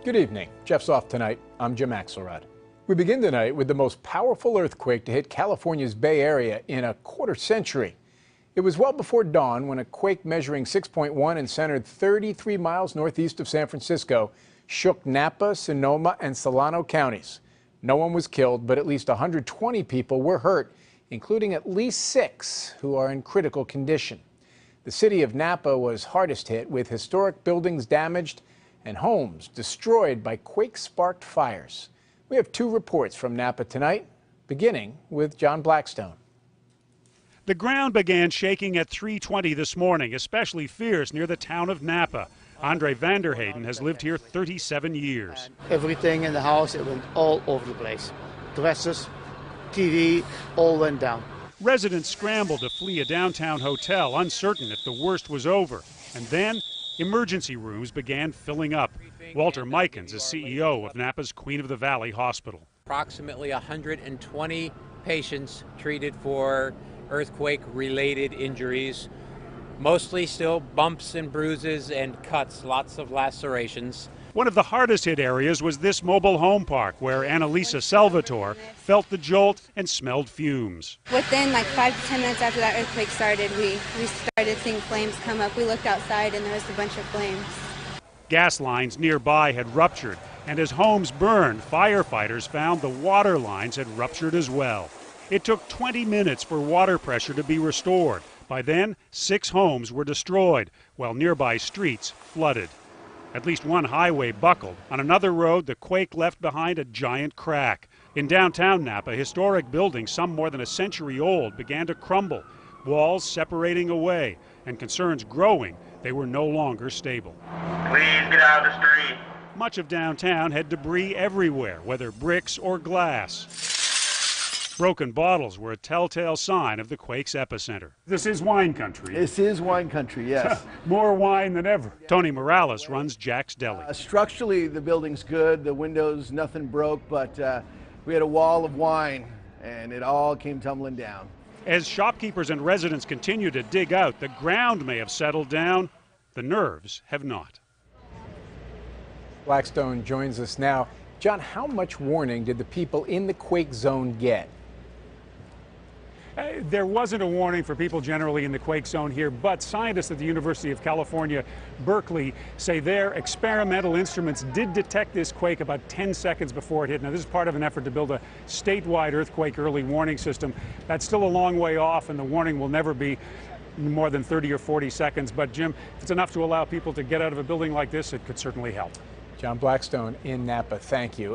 Good evening. Jeff's off tonight. I'm Jim Axelrod. We begin tonight with the most powerful earthquake to hit California's Bay Area in a quarter century. It was well before dawn when a quake measuring 6.1 and centered 33 miles northeast of San Francisco shook Napa, Sonoma, and Solano counties. No one was killed, but at least 120 people were hurt, including at least 6 who are in critical condition. The city of Napa was hardest hit, with historic buildings damaged and homes destroyed by quake-sparked fires. We have 2 reports from Napa tonight, beginning with John Blackstone. The ground began shaking at 3:20 this morning, especially fierce near the town of Napa. Andre Vanderheyden has lived here 37 years. Everything in the house, it went all over the place. Dresses, TV, all went down. Residents scrambled to flee a downtown hotel, uncertain if the worst was over. And then emergency rooms began filling up. Walter Mikens is CEO of Napa's Queen of the Valley Hospital. Approximately 120 patients treated for earthquake-related injuries, mostly still bumps and bruises and cuts, lots of lacerations. One of the hardest hit areas was this mobile home park where Annalisa Salvatore felt the jolt and smelled fumes. Within like 5 to 10 minutes after that earthquake started, we started seeing flames come up. We looked outside and there was a bunch of flames. Gas lines nearby had ruptured, and as homes burned, firefighters found the water lines had ruptured as well. It took 20 minutes for water pressure to be restored. By then, 6 homes were destroyed, while nearby streets flooded. At least one highway buckled. On another road, the quake left behind a giant crack. In downtown Napa, historic buildings, some more than a century old, began to crumble, walls separating away, and concerns growing they were no longer stable. Please get out of the street. Much of downtown had debris everywhere, whether bricks or glass. Broken bottles were a telltale sign of the quake's epicenter. This is wine country. This is wine country, yes. More wine than ever. Tony Morales runs Jack's Deli. Structurally, the building's good. The windows, nothing broke, but we had a wall of wine, and it all came tumbling down. As shopkeepers and residents continue to dig out, the ground may have settled down. The nerves have not. Blackstone joins us now. John, how much warning did the people in the quake zone get? There wasn't a warning for people generally in the quake zone here, but scientists at the University of California, Berkeley, say their experimental instruments did detect this quake about 10 seconds before it hit. Now, this is part of an effort to build a statewide earthquake early warning system. That's still a long way off, and the warning will never be more than 30 or 40 seconds. But, Jim, if it's enough to allow people to get out of a building like this, it could certainly help. John Blackstone in Napa, thank you.